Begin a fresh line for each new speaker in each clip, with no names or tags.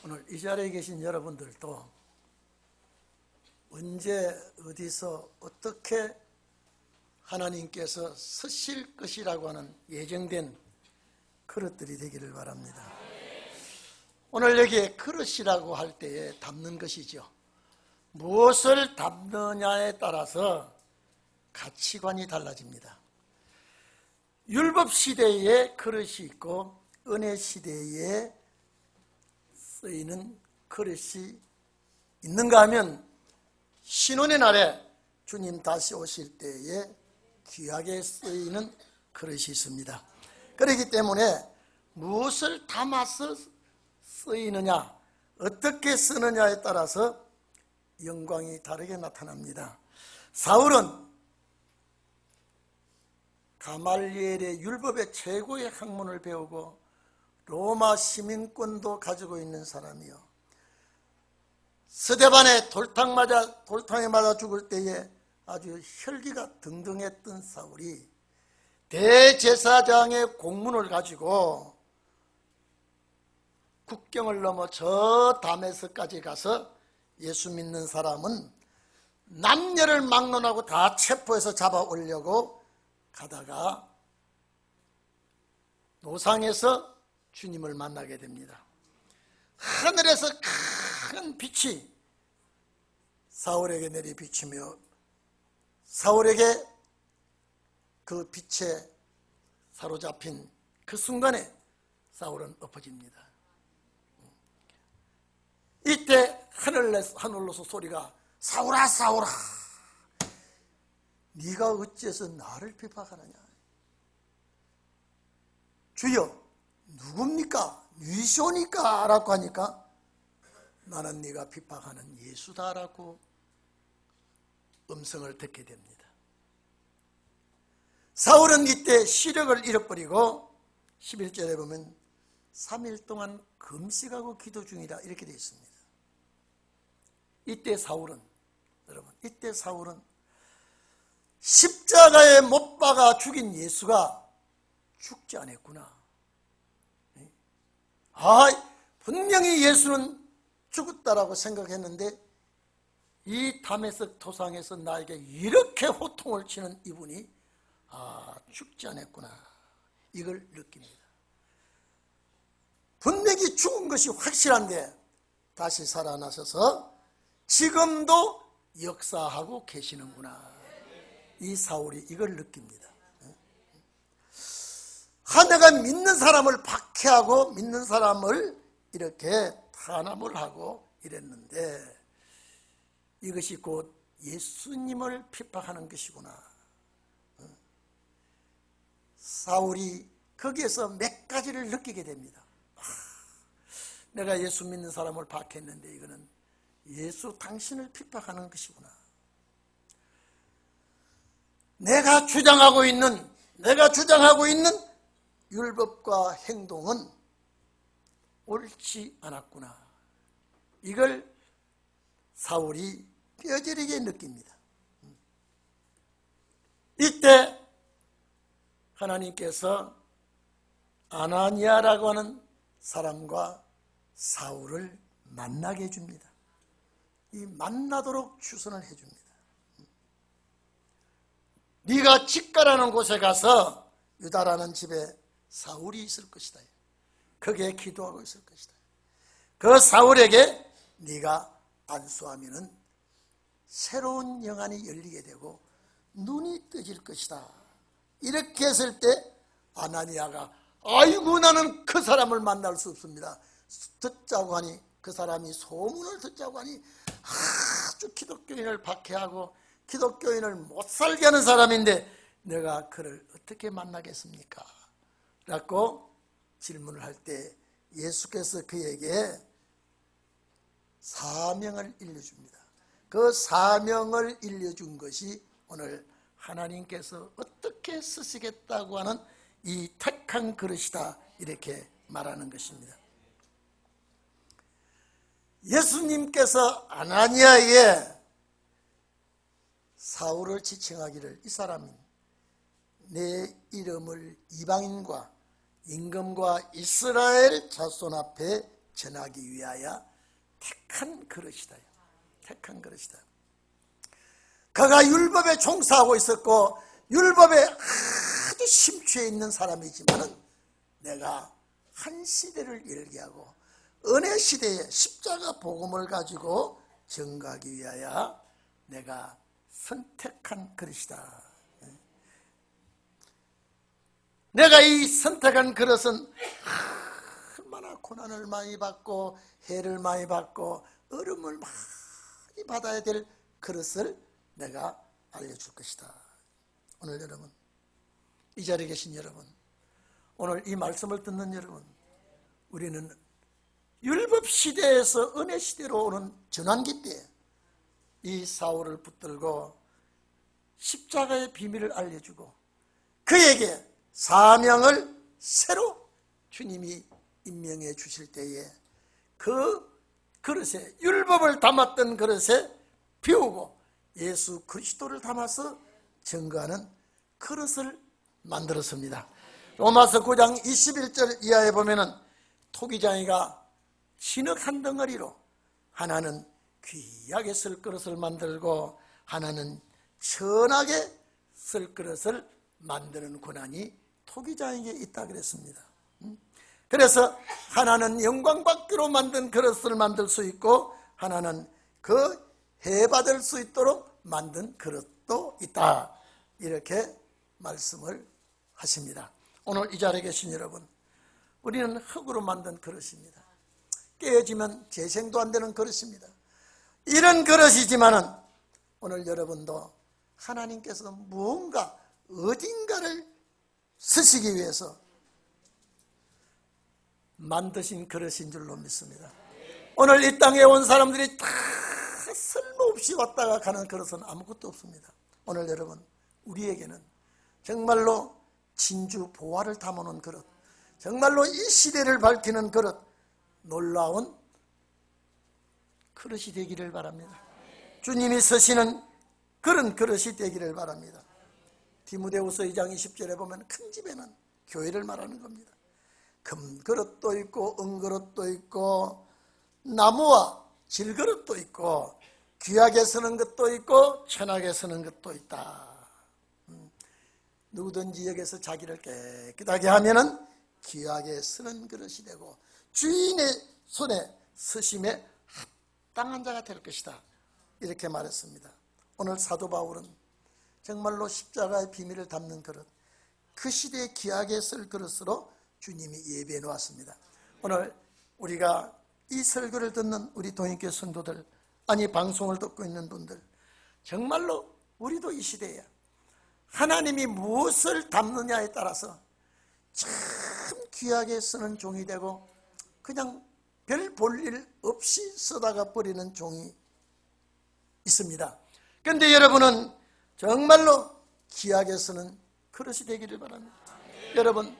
오늘 이 자리에 계신 여러분들도 언제 어디서 어떻게 하나님께서 쓰실 것이라고 하는 예정된 그릇들이 되기를 바랍니다. 오늘 여기에 그릇이라고 할 때에 담는 것이죠. 무엇을 담느냐에 따라서 가치관이 달라집니다. 율법 시대에 그릇이 있고 은혜 시대에 쓰이는 그릇이 있는가 하면 신혼의 날에 주님 다시 오실 때에 귀하게 쓰이는 그릇이 있습니다. 그렇기 때문에 무엇을 담아서 쓰이느냐, 어떻게 쓰느냐에 따라서 영광이 다르게 나타납니다. 사울은 가말리엘의 율법의 최고의 학문을 배우고 로마 시민권도 가지고 있는 사람이요, 스데반에 돌탕에 맞아 죽을 때에 아주 혈기가 등등했던 사울이 대제사장의 공문을 가지고 국경을 넘어 저 다메섹까지 가서 예수 믿는 사람은 남녀를 막론하고 다 체포해서 잡아 오려고 가다가 노상에서 주님을 만나게 됩니다. 하늘에서 큰 빛이 사울에게 내리 비치며 사울에게 그 빛에 사로잡힌 그 순간에 사울은 엎어집니다. 이때 하늘로서 소리가 사울아 사울아 네가 어째서 나를 비박하느냐. 주여 누굽니까? 니시오니까? 라고 하니까 나는 네가 비박하는 예수다라고 음성을 듣게 됩니다. 사울은 이때 시력을 잃어버리고 11절에 보면 3일 동안 금식하고 기도 중이라 이렇게 되어 있습니다. 이때 사울은 십자가에 못 박아 죽인 예수가 죽지 않았구나. 분명히 예수는 죽었다라고 생각했는데 이 다메섹 토상에서 나에게 이렇게 호통을 치는 이분이 죽지 않았구나, 이걸 느낍니다. 분명히 죽은 것이 확실한데 다시 살아나셔서 지금도 역사하고 계시는구나, 이 사울이 이걸 느낍니다. 하나가 믿는 사람을 박해하고 믿는 사람을 이렇게 탄압을 하고 이랬는데 이것이 곧 예수님을 핍박하는 것이구나. 사울이 거기에서 몇 가지를 느끼게 됩니다. 내가 예수 믿는 사람을 박했는데 이거는 예수 당신을 핍박하는 것이구나. 내가 주장하고 있는 율법과 행동은 옳지 않았구나. 이걸 사울이 뼈저리게 느낍니다. 이때 하나님께서 아나니아라고 하는 사람과 사울을 만나게 해줍니다. 이 만나도록 추선을 해줍니다. 네가 직가라는 곳에 가서 유다라는 집에 사울이 있을 것이다. 거기에 기도하고 있을 것이다. 그 사울에게 네가 안수하면은 새로운 영안이 열리게 되고 눈이 떠질 것이다. 이렇게 했을 때 아나니아가 아이고 나는 그 사람을 만날 수 없습니다. 듣자고 하니 그 사람이 소문을 듣자고 하니 아주 기독교인을 박해하고 기독교인을 못 살게 하는 사람인데 내가 그를 어떻게 만나겠습니까? 라고 질문을 할 때 예수께서 그에게 사명을 일러줍니다. 그 사명을 일러준 것이 오늘 하나님께서 어떻게 쓰시겠다고 하는 이 택한 그릇이다, 이렇게 말하는 것입니다. 예수님께서 아나니아에 사울을 지칭하기를 이 사람은 내 이름을 이방인과 임금과 이스라엘 자손 앞에 전하기 위하여 택한 그릇이다. 택한 그릇이다. 그가 율법에 종사하고 있었고 율법에 아주 심취해 있는 사람이지만은 내가 한 시대를 열게 하고 은혜 시대에 십자가 복음을 가지고 증거하기 위하여 내가 선택한 그릇이다. 내가 이 선택한 그릇은 얼마나 고난을 많이 받고 해를 많이 받고 어려움을 많이 받아야 될 그릇을 내가 알려줄 것이다. 오늘 여러분, 이 자리에 계신 여러분, 오늘 이 말씀을 듣는 여러분, 우리는 율법 시대에서 은혜 시대로 오는 전환기 때에 이 사울을 붙들고 십자가의 비밀을 알려주고 그에게 사명을 새로 주님이 임명해 주실 때에 그 그릇에, 율법을 담았던 그릇에 비우고 예수 그리스도를 담아서 증거하는 그릇을 만들었습니다. 로마서 9장 21절 이하에 보면은 토기장이가 진흙 한 덩어리로 하나는 귀하게 쓸 그릇을 만들고 하나는 천하게 쓸 그릇을 만드는 권한이 토기장에게 있다 그랬습니다. 그래서 하나는 영광받기로 만든 그릇을 만들 수 있고 하나는 그 해받을 수 있도록 만든 그릇도 있다. 이렇게 말씀을 하십니다. 오늘 이 자리에 계신 여러분, 우리는 흙으로 만든 그릇입니다. 깨어지면 재생도 안 되는 그릇입니다. 이런 그릇이지만은 오늘 여러분도 하나님께서 무언가 어딘가를 쓰시기 위해서 만드신 그릇인 줄로 믿습니다. 오늘 이 땅에 온 사람들이 다 쓸모없이 왔다가 가는 그릇은 아무것도 없습니다. 오늘 여러분, 우리에게는 정말로 진주 보화를 담아놓은 그릇, 정말로 이 시대를 밝히는 그릇, 놀라운 그릇이 되기를 바랍니다. 주님이 쓰시는 그런 그릇이 되기를 바랍니다. 디모데후서 2장 20절에 보면 큰 집에는 교회를 말하는 겁니다. 금그릇도 있고 은그릇도 있고 나무와 질그릇도 있고 귀하게 쓰는 것도 있고 천하게 쓰는 것도 있다. 누구든지 여기서 자기를 깨끗하게 하면은 귀하게 쓰는 그릇이 되고 주인의 손에 쓰심에 합당한 자가 될 것이다. 이렇게 말했습니다. 오늘 사도 바울은 정말로 십자가의 비밀을 담는 그릇, 그 시대에 귀하게 쓸 그릇으로 주님이 예배해 놓았습니다. 오늘 우리가 이 설교를 듣는 우리 동행교회 성도들, 아니 방송을 듣고 있는 분들, 정말로 우리도 이 시대에 하나님이 무엇을 담느냐에 따라서 참 귀하게 쓰는 종이 되고 그냥 별 볼 일 없이 쓰다가 버리는 종이 있습니다. 그런데 여러분은 정말로 귀하게 쓰는 그릇이 되기를 바랍니다. 여러분,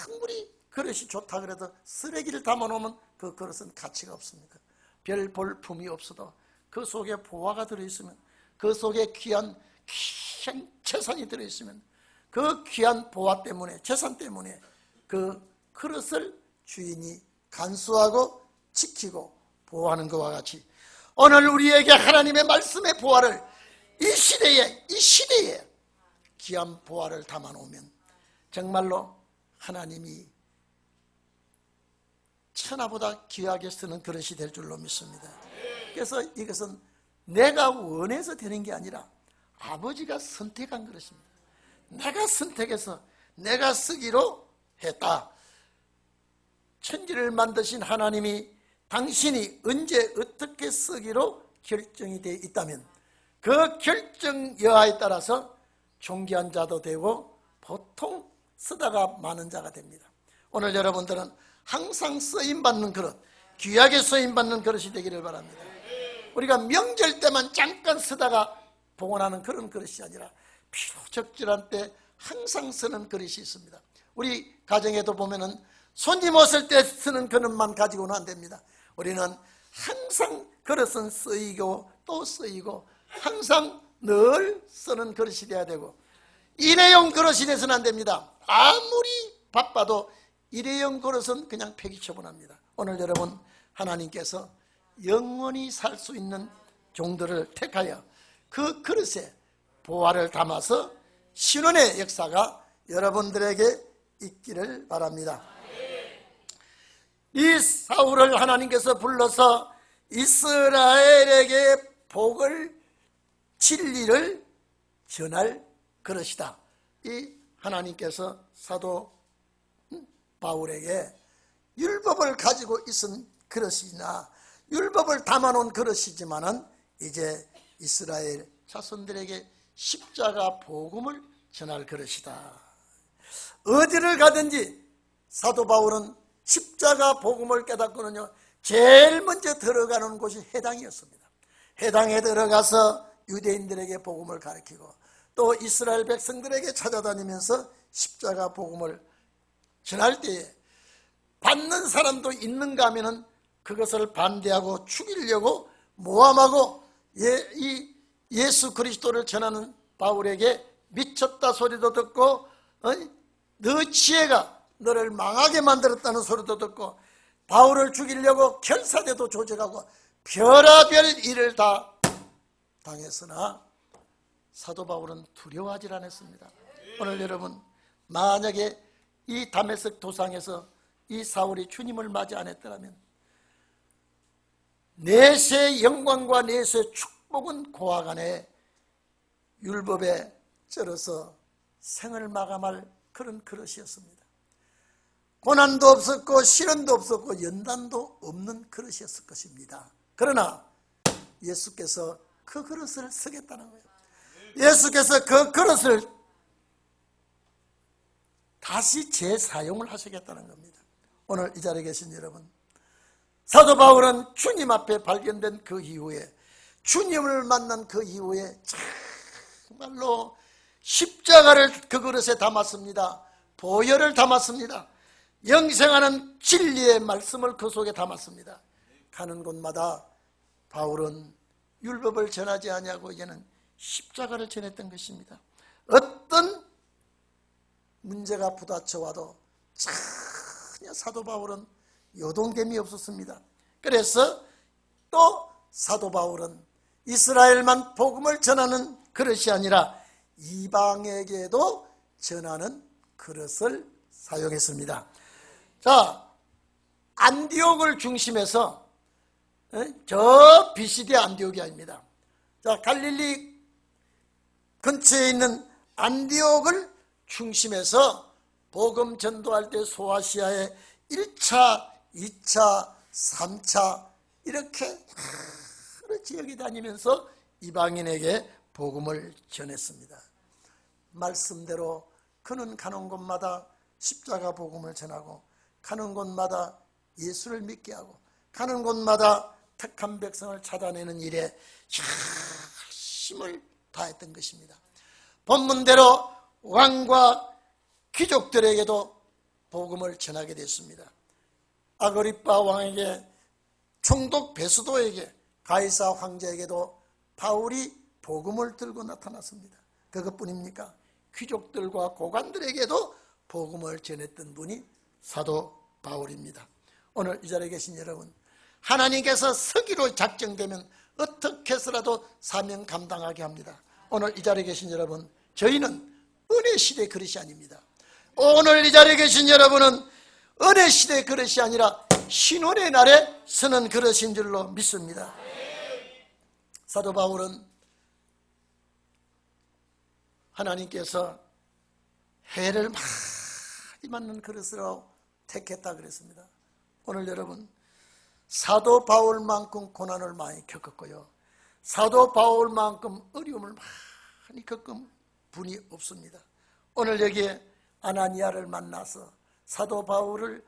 아무리 그릇이 좋다 그래도 쓰레기를 담아놓으면 그 그릇은 가치가 없습니다. 별 볼품이 없어도 그 속에 보화가 들어있으면, 그 속에 귀한 재산이 들어있으면 그 귀한 보화 때문에, 재산 때문에 그 그릇을 주인이 간수하고 지키고 보호하는 것과 같이 오늘 우리에게 하나님의 말씀의 보화를 이 시대에 귀한 보화를 담아놓으면 정말로 하나님이 천하보다 귀하게 쓰는 그릇이 될 줄로 믿습니다. 그래서 이것은 내가 원해서 되는 게 아니라 아버지가 선택한 그릇입니다. 내가 선택해서 내가 쓰기로 했다. 천지를 만드신 하나님이 당신이 언제 어떻게 쓰기로 결정이 되어 있다면 그 결정 여하에 따라서 존귀한 자도 되고 보통 쓰다가 많은 자가 됩니다. 오늘 여러분들은 항상 쓰임받는 그릇, 귀하게 쓰임받는 그릇이 되기를 바랍니다. 우리가 명절 때만 잠깐 쓰다가 봉헌하는 그런 그릇이 아니라 필요적절한 때 항상 쓰는 그릇이 있습니다. 우리 가정에도 보면은 손님 오실 때 쓰는 그릇만 가지고는 안 됩니다. 우리는 항상 그릇은 쓰이고 또 쓰이고 항상 늘 쓰는 그릇이 돼야 되고 일회용 그릇이 돼서는 안 됩니다. 아무리 바빠도 일회용 그릇은 그냥 폐기 처분합니다. 오늘 여러분, 하나님께서 영원히 살 수 있는 종들을 택하여 그 그릇에 보화를 담아서 신원의 역사가 여러분들에게 있기를 바랍니다. 이 사울을 하나님께서 불러서 이스라엘에게 복을, 진리를 전할 그릇이다. 이 하나님께서 사도 바울에게 율법을 가지고 있은 그릇이나 율법을 담아놓은 그릇이지만은 이제 이스라엘 자손들에게 십자가 복음을 전할 그릇이다. 어디를 가든지 사도 바울은 십자가 복음을 깨닫고는요, 제일 먼저 들어가는 곳이 해당이었습니다. 해당에 들어가서 유대인들에게 복음을 가르치고 또 이스라엘 백성들에게 찾아다니면서 십자가 복음을 전할 때에 받는 사람도 있는가 하면은 그것을 반대하고 죽이려고 모함하고 이 예수 그리스도를 전하는 바울에게 미쳤다 소리도 듣고 너 지혜가 너를 망하게 만들었다는 소리도 듣고 바울을 죽이려고 결사대도 조직하고 별의별 일을 다 당했으나 사도 바울은 두려워하지 않았습니다. 오늘 여러분, 만약에 이 다메섹 도상에서 이 사울이 주님을 맞이 안 했더라면 내세의 영광과 내세의 축복은 고아간에 율법에 쩔어서 생을 마감할 그런 그릇이었습니다. 고난도 없었고 시련도 없었고 연단도 없는 그릇이었을 것입니다. 그러나 예수께서 그 그릇을 쓰겠다는 거예요. 예수께서 그 그릇을 다시 재사용을 하시겠다는 겁니다. 오늘 이 자리에 계신 여러분, 사도 바울은 주님 앞에 발견된 그 이후에, 주님을 만난 그 이후에 정말로 십자가를 그 그릇에 담았습니다. 보혈을 담았습니다. 영생하는 진리의 말씀을 그 속에 담았습니다. 가는 곳마다 바울은 율법을 전하지 아니하고 이제는 십자가를 전했던 것입니다. 어떤 문제가 부딪혀와도 전혀 사도 바울은 요동됨이 없었습니다. 그래서 또 사도 바울은 이스라엘만 복음을 전하는 그릇이 아니라 이방에게도 전하는 그릇을 사용했습니다. 자, 안디옥을 중심해서, 저 비시디 안디옥이 아닙니다. 자, 갈릴리 근처에 있는 안디옥을 중심해서 복음 전도할 때 소아시아에 1차, 2차, 3차 이렇게 여러 지역에 다니면서 이방인에게 복음을 전했습니다. 말씀대로 그는 가는 곳마다 십자가 복음을 전하고 가는 곳마다 예수를 믿게 하고 가는 곳마다 택한 백성을 찾아내는 일에 힘을 다했던 것입니다. 본문대로 왕과 귀족들에게도 복음을 전하게 됐습니다. 아그리빠 왕에게, 총독 베스도에게, 가이사 황제에게도 바울이 복음을 들고 나타났습니다. 그것뿐입니까? 귀족들과 고관들에게도 복음을 전했던 분이 사도 바울입니다. 오늘 이 자리에 계신 여러분, 하나님께서 서기로 작정되면 어떻게 해서라도 사명 감당하게 합니다. 오늘 이 자리에 계신 여러분, 저희는 은혜 시대 그릇이 아닙니다. 오늘 이 자리에 계신 여러분은 은혜 시대 그릇이 아니라 신혼의 날에 서는 그릇인 줄로 믿습니다. 사도 바울은 하나님께서 해를 많이 맞는 그릇으로 택했다 그랬습니다. 오늘 여러분, 사도 바울만큼 고난을 많이 겪었고요, 사도 바울만큼 어려움을 많이 겪은 분이 없습니다. 오늘 여기에 아나니아를 만나서 사도 바울을,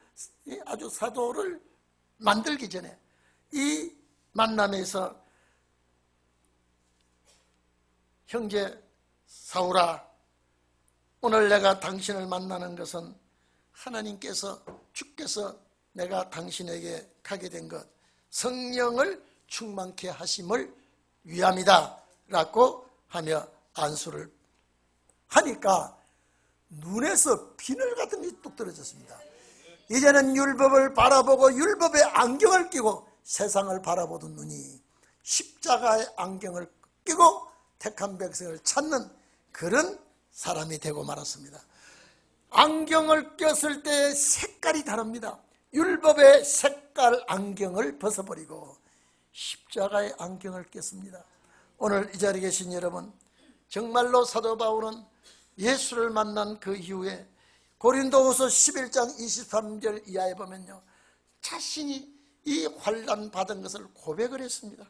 아주 사도를 만들기 전에 이 만남에서 형제 사울아, 오늘 내가 당신을 만나는 것은 하나님께서, 주께서 내가 당신에게 가게 된 것, 성령을 충만케 하심을 위함이다 라고 하며 안수를 하니까 눈에서 비늘 같은 게 뚝 떨어졌습니다. 이제는 율법을 바라보고 율법의 안경을 끼고 세상을 바라보던 눈이 십자가의 안경을 끼고 택한 백성을 찾는 그런 사람이 되고 말았습니다. 안경을 꼈을 때 색깔이 다릅니다. 율법의 색깔 안경을 벗어버리고 십자가의 안경을 꼈습니다. 오늘 이 자리에 계신 여러분, 정말로 사도 바울은 예수를 만난 그 이후에 고린도후서 11장 23절 이하에 보면요, 자신이 이 환난 받은 것을 고백을 했습니다.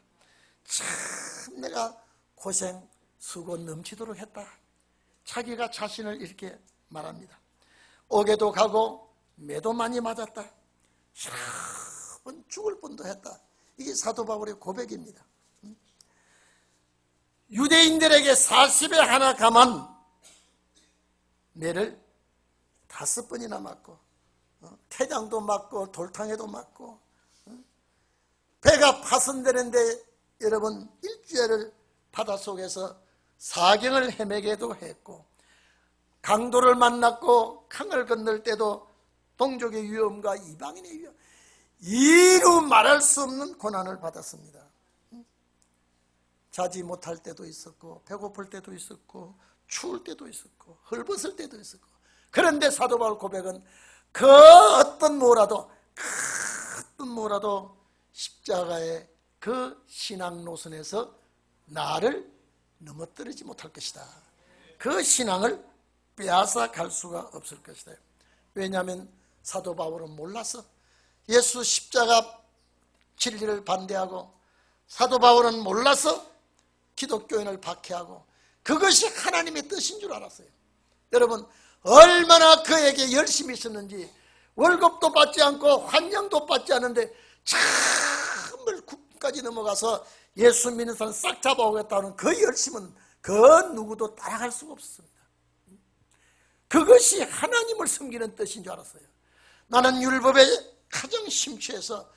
참 내가 고생 수고 넘치도록 했다. 자기가 자신을 이렇게 말합니다. 옥에도 가고 매도 많이 맞았다. 여러 번 죽을 뻔도 했다. 이게 사도 바울의 고백입니다. 유대인들에게 40에 하나 감한 매를 5번이나 맞고, 태장도 맞고 돌탕에도 맞고, 배가 파손되는데 여러분 일주일을 바닷속에서 사경을 헤매게도 했고, 강도를 만났고 강을 건널 때도 동족의 위험과 이방인의 위험, 이루 말할 수 없는 고난을 받았습니다. 자지 못할 때도 있었고, 배고플 때도 있었고, 추울 때도 있었고, 헐벗을 때도 있었고, 그런데 사도 바울 고백은 그 어떤 뭐라도 십자가의 그 신앙 노선에서 나를 넘어뜨리지 못할 것이다. 그 신앙을 빼앗아 갈 수가 없을 것이다. 왜냐하면 사도 바울은 몰라서 예수 십자가 진리를 반대하고, 사도 바울은 몰라서 기독교인을 박해하고, 그것이 하나님의 뜻인 줄 알았어요. 여러분, 얼마나 그에게 열심히 있었는지, 월급도 받지 않고 환영도 받지 않는데 참을 국까지 넘어가서 예수 믿는 사람 싹 잡아오겠다는 그 열심은 그 누구도 따라갈 수가 없습니다. 그것이 하나님을 섬기는 뜻인 줄 알았어요. 나는 율법에 가장 심취해서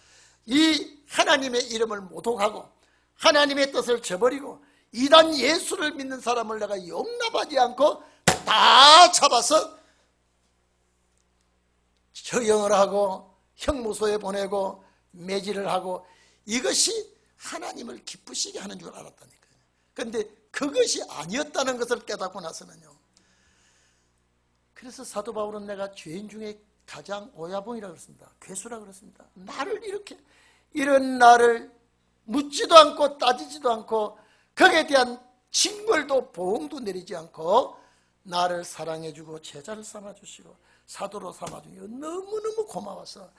이 하나님의 이름을 모독하고 하나님의 뜻을 저버리고 이단 예수를 믿는 사람을 내가 용납하지 않고 다 잡아서 처형을 하고 형무소에 보내고 매질을 하고, 이것이 하나님을 기쁘시게 하는 줄 알았다니까요. 그런데 그것이 아니었다는 것을 깨닫고 나서는요, 그래서 사도 바울은 내가 죄인 중에 가장 오야봉이라고 그랬습니다. 괴수라고 그랬습니다. 나를 이렇게, 이런 나를 묻지도 않고 따지지도 않고 거기에 대한 징벌도 보응도 내리지 않고 나를 사랑해주고 제자를 삼아주시고 사도로 삼아주고 너무너무 고마워서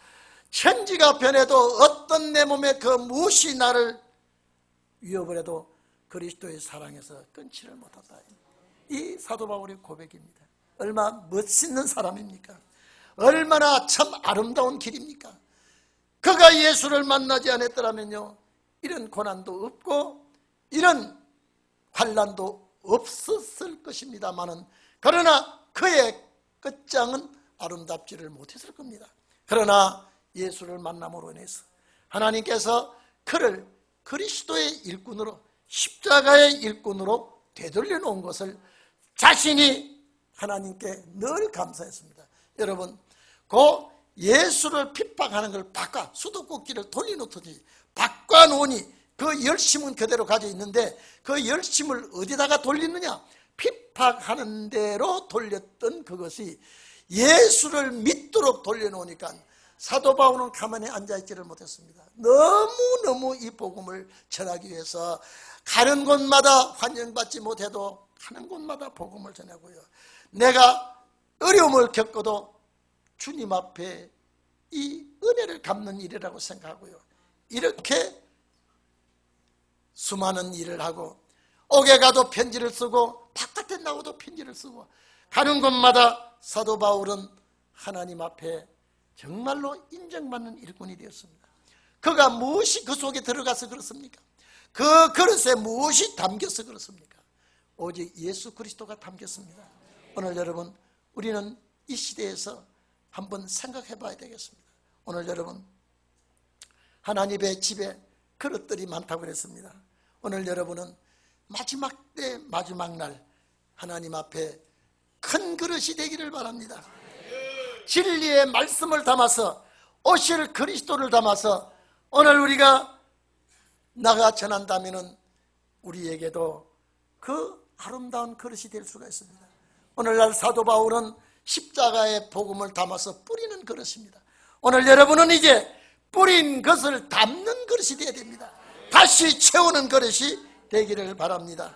천지가 변해도 어떤 내 몸에 그 무엇이 나를 위협을 해도 그리스도의 사랑에서 끊지를 못한다. 이 사도 바울의 고백입니다. 얼마나 멋있는 사람입니까? 얼마나 참 아름다운 길입니까? 그가 예수를 만나지 않았더라면요, 이런 고난도 없고 이런 환난도 없었을 것입니다마는, 그러나 그의 끝장은 아름답지를 못했을 겁니다. 그러나 예수를 만남으로 인해서 하나님께서 그를 그리스도의 일꾼으로, 십자가의 일꾼으로 되돌려 놓은 것을 자신이 하나님께 늘 감사했습니다. 여러분, 그 예수를 핍박하는 걸 수도꼭지를 돌려놓듯이 바꿔놓으니 그 열심은 그대로 가지고 있는데, 그 열심을 어디다가 돌리느냐? 핍박하는 대로 돌렸던 그것이 예수를 믿도록 돌려놓으니까 사도 바울은 가만히 앉아있지를 못했습니다. 너무너무 이 복음을 전하기 위해서 가는 곳마다 환영받지 못해도 가는 곳마다 복음을 전하고요, 내가 어려움을 겪어도 주님 앞에 이 은혜를 갚는 일이라고 생각하고요, 이렇게 수많은 일을 하고, 옥에 가도 편지를 쓰고 바깥에 나가도 편지를 쓰고, 가는 곳마다 사도 바울은 하나님 앞에 정말로 인정받는 일꾼이 되었습니다. 그가 무엇이 그 속에 들어가서 그렇습니까? 그 그릇에 무엇이 담겨서 그렇습니까? 오직 예수 그리스도가 담겼습니다. 오늘 여러분, 우리는 이 시대에서 한번 생각해 봐야 되겠습니다. 오늘 여러분, 하나님의 집에 그릇들이 많다고 그랬습니다. 오늘 여러분은 마지막 때 마지막 날 하나님 앞에 큰 그릇이 되기를 바랍니다. 진리의 말씀을 담아서 오실 그리스도를 담아서 오늘 우리가 나가 전한다면 우리에게도 그 아름다운 그릇이 될 수가 있습니다. 오늘날 사도 바울은 십자가의 복음을 담아서 뿌리는 그릇입니다. 오늘 여러분은 이제 뿌린 것을 담는 그릇이 되어야 됩니다. 다시 채우는 그릇이 되기를 바랍니다.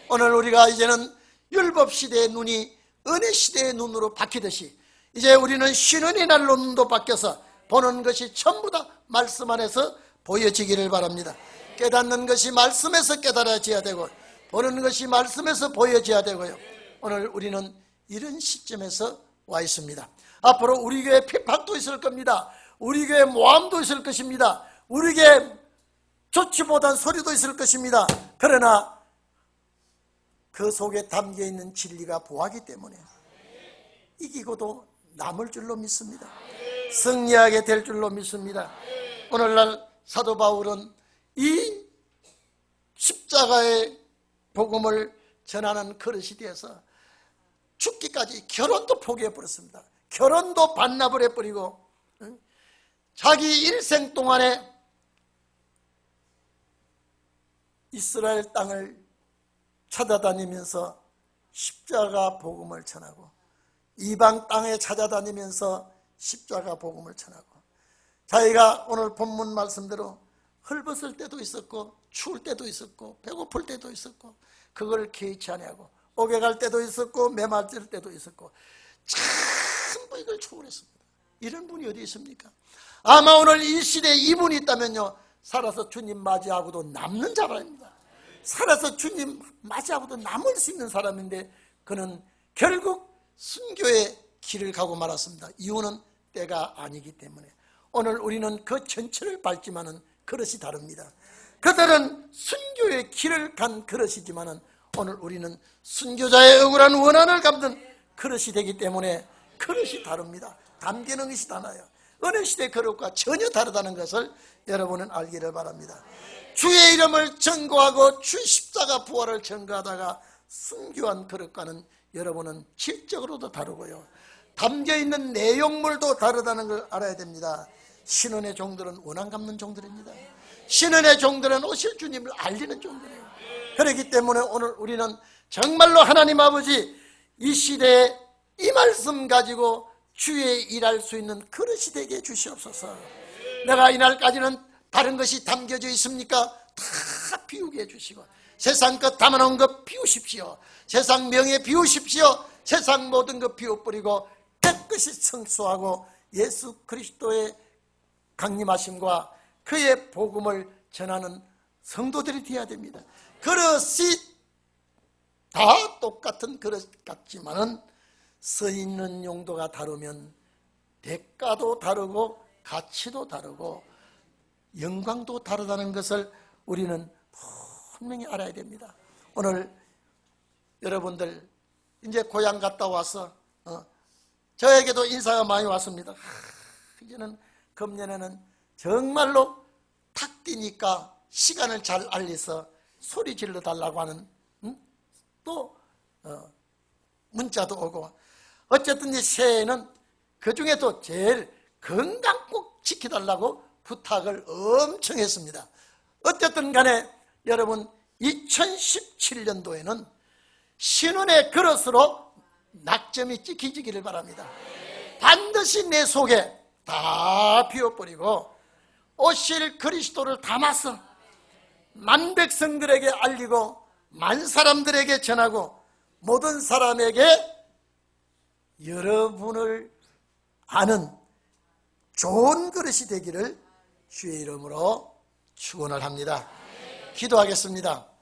오늘 우리가 이제는 율법시대의 눈이 은혜시대의 눈으로 바뀌듯이 이제 우리는 쉬는 날로 눈도 바뀌어서 보는 것이 전부 다 말씀 안에서 보여지기를 바랍니다. 깨닫는 것이 말씀에서 깨달아져야 되고 보는 것이 말씀에서 보여져야 되고요. 오늘 우리는 이런 시점에서 와 있습니다. 앞으로 우리 교회 핍박도 있을 겁니다. 우리 교회 모함도 있을 것입니다. 우리 교회 좋지 못한 소리도 있을 것입니다. 그러나 그 속에 담겨있는 진리가 보하기 때문에 이기고도 남을 줄로 믿습니다. 승리하게 될 줄로 믿습니다. 오늘날 사도 바울은 이 십자가의 복음을 전하는 그릇이 되어서 죽기까지 결혼도 포기해버렸습니다. 결혼도 반납을 해버리고 자기 일생 동안에 이스라엘 땅을 찾아다니면서 십자가 복음을 전하고 이방 땅에 찾아다니면서 십자가 복음을 전하고 자기가 오늘 본문 말씀대로 헐벗을 때도 있었고 추울 때도 있었고 배고플 때도 있었고 그걸 개의치 아니하고 옥에 갈 때도 있었고 메마를 때도 있었고 전부 이걸 초월했습니다. 이런 분이 어디 있습니까? 아마 오늘 이 시대에 이분이 있다면요 살아서 주님 맞이하고도 남는 사람입니다. 살아서 주님 맞이하고도 남을 수 있는 사람인데 그는 결국 순교의 길을 가고 말았습니다. 이유는 때가 아니기 때문에. 오늘 우리는 그 전체를 밟지만은 그릇이 다릅니다. 그들은 순교의 길을 간 그릇이지만은 오늘 우리는 순교자의 억울한 원한을 갚는 그릇이 되기 때문에 그릇이 다릅니다. 담기는 것이 달라요. 어느 시대 그릇과 전혀 다르다는 것을 여러분은 알기를 바랍니다. 주의 이름을 전거하고 주 십자가 부활을 전거하다가 순교한 그릇과는 여러분은 질적으로도 다르고요 담겨있는 내용물도 다르다는 걸 알아야 됩니다. 신원의 종들은 원한 갚는 종들입니다. 신원의 종들은 오실 주님을 알리는 종들이에요. 그렇기 때문에 오늘 우리는 정말로 하나님 아버지 이 시대에 이 말씀 가지고 주의 일할 수 있는 그릇이 되게 해주시옵소서. 내가 이날까지는 다른 것이 담겨져 있습니까? 다 비우게 해주시고 세상 것 담아놓은 것 비우십시오. 세상 명예 비우십시오. 세상 모든 것 비워버리고 깨끗이 성수하고 예수 그리스도의 강림하심과 그의 복음을 전하는 성도들이 되어야 됩니다. 그릇이 다 똑같은 그릇 같지만은 쓰이는 용도가 다르면 대가도 다르고 가치도 다르고 영광도 다르다는 것을 우리는 분명히 알아야 됩니다. 오늘 여러분들 이제 고향 갔다 와서 저에게도 인사가 많이 왔습니다. 이제는 금년에는 정말로 탁 뛰니까 시간을 잘 알려서 소리 질러 달라고 하는 또 문자도 오고 어쨌든 이 새해에는 그 중에도 제일 건강 꼭 지켜달라고 부탁을 엄청 했습니다. 어쨌든 간에 여러분 2017년도에는 신혼의 그릇으로 낙점이 찍히기를 바랍니다. 반드시 내 속에 다 비워버리고 오실 그리스도를 담아서 만 백성들에게 알리고 만 사람들에게 전하고 모든 사람에게 여러분을 아는 좋은 그릇이 되기를 주의 이름으로 축원을 합니다. 기도하겠습니다.